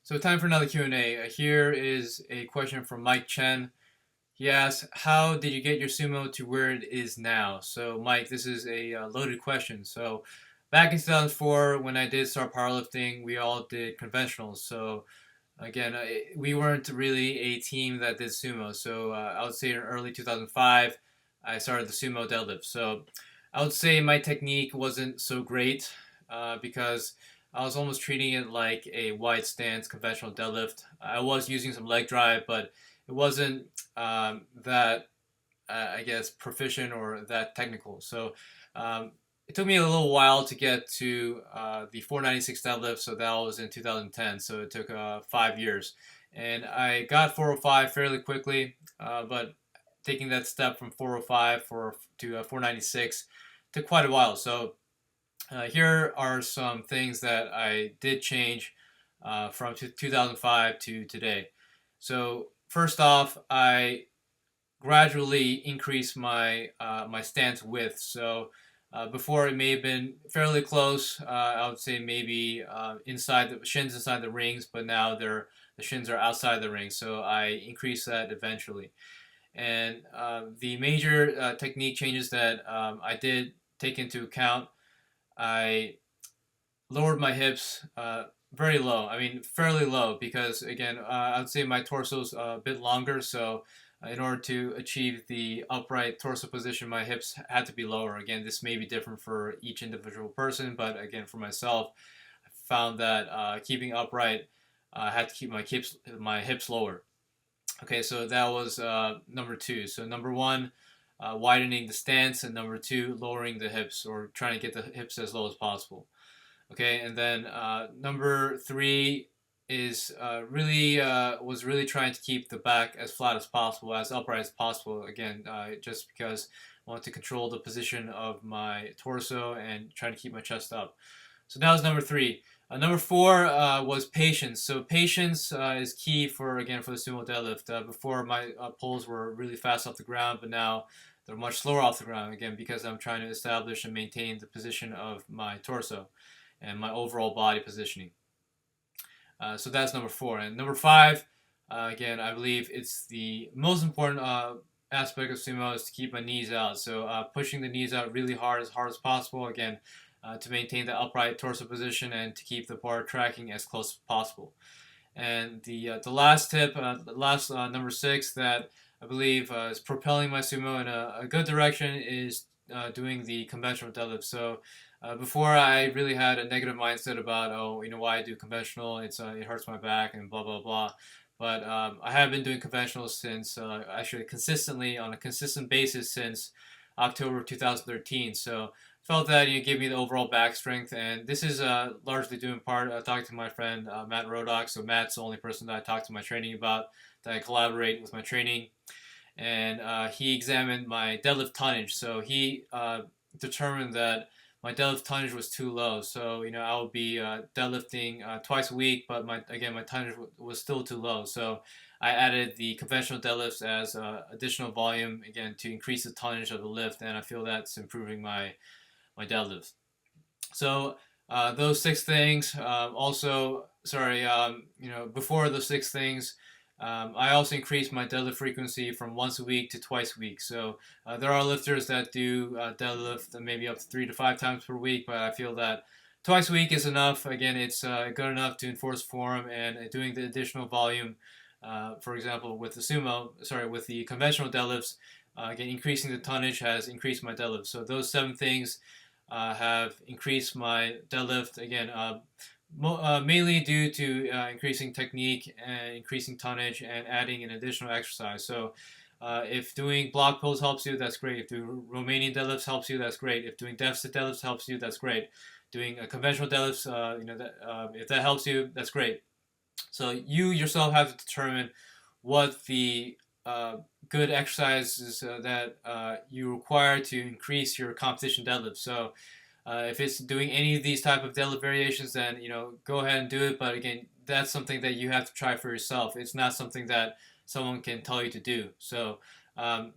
So time for another Q&A. Here is a question from Mike Chen. He asks, how did you get your sumo to where it is now? So Mike, this is a loaded question. So back in 2004, when I did start powerlifting, we all did conventionals. So again, we weren't really a team that did sumo. So I would say in early 2005, I started the sumo deadlift. So I would say my technique wasn't so great because I was almost treating it like a wide stance conventional deadlift. I was using some leg drive, but it wasn't that I guess proficient or that technical. So um, it took me a little while to get to the 496 deadlift. So that was in 2010. So it took 5 years, and I got 405 fairly quickly. But taking that step from 405 to 496 took quite a while. So here are some things that I did change from 2005 to today. So first off, I gradually increased my stance width. So before it may have been fairly close. I would say maybe inside the shins inside the rings, but now the shins are outside the ring. So I increased that eventually. And the major technique changes that I did take into account, I lowered my hips very low. I mean, fairly low because again, I would say my torso's a bit longer. So, in order to achieve the upright torso position, my hips had to be lower. Again, this may be different for each individual person, but again, for myself, I found that keeping upright, I had to keep my hips lower. Okay, so that was number two. So number one, widening the stance, and number two, lowering the hips or trying to get the hips as low as possible. Okay, and then number three is was really trying to keep the back as flat as possible, as upright as possible. Again, just because I want to control the position of my torso and trying to keep my chest up. So that was number three. Number four was patience. So patience is key for the sumo deadlift. Before my pulls were really fast off the ground, but now they're much slower off the ground. Again, because I'm trying to establish and maintain the position of my torso and my overall body positioning. So that's number four. And number five, again, I believe it's the most important aspect of sumo is to keep my knees out. So pushing the knees out really hard as possible. Again, to maintain the upright torso position and to keep the bar tracking as close as possible. And the last tip, the last number six that I believe is propelling my sumo in a good direction is doing the conventional deadlift. So before I really had a negative mindset about, oh, why I do conventional, it hurts my back and blah blah blah. But I have been doing conventional since actually consistently on a consistent basis since October of 2013. So felt that gave me the overall back strength, and this is largely due in part talking to my friend Matt Rodock. So Matt's the only person that I talk to my training about, that I collaborate with my training, and he examined my deadlift tonnage. So he determined that my deadlift tonnage was too low. So I would be deadlifting twice a week, but my tonnage was still too low. So I added the conventional deadlifts as additional volume again to increase the tonnage of the lift, and I feel that's improving my deadlift. So those six things. Before those six things, I also increased my deadlift frequency from once a week to twice a week. So there are lifters that do deadlift maybe up to 3 to 5 times per week, but I feel that twice a week is enough. Again, it's good enough to enforce form, and doing the additional volume. For example, with with the conventional deadlifts, again, increasing the tonnage has increased my deadlift. So those seven things have increased my deadlift. Again, mainly due to increasing technique and increasing tonnage and adding an additional exercise. So if doing block pulls helps you, that's great. If doing Romanian deadlifts helps you, that's great. If doing deficit deadlifts helps you, that's great. Doing conventional deadlifts, if that helps you, that's great. So you yourself have to determine what the good exercises that you require to increase your competition deadlift. So if it's doing any of these type of deadlift variations, then go ahead and do it. But again, that's something that you have to try for yourself. It's not something that someone can tell you to do. So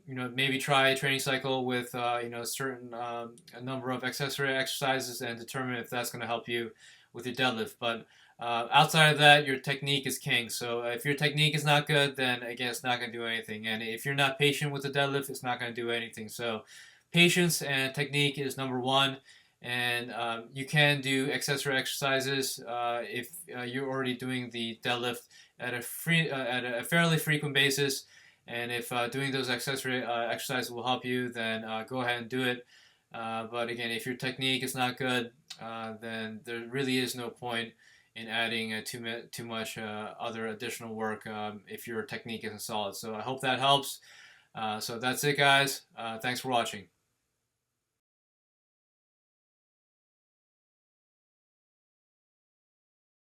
maybe try a training cycle with a certain a number of accessory exercises and determine if that's going to help you with your deadlift. But outside of that, your technique is king. So if your technique is not good, then again, it's not going to do anything. And if you're not patient with the deadlift, it's not going to do anything. So patience and technique is number one. And you can do accessory exercises if you're already doing the deadlift at a fairly frequent basis. And if doing those accessory exercises will help you, then go ahead and do it. But again, if your technique is not good, then there really is no point in adding too much other additional work if your technique isn't solid. So I hope that helps. So that's it, guys. Thanks for watching.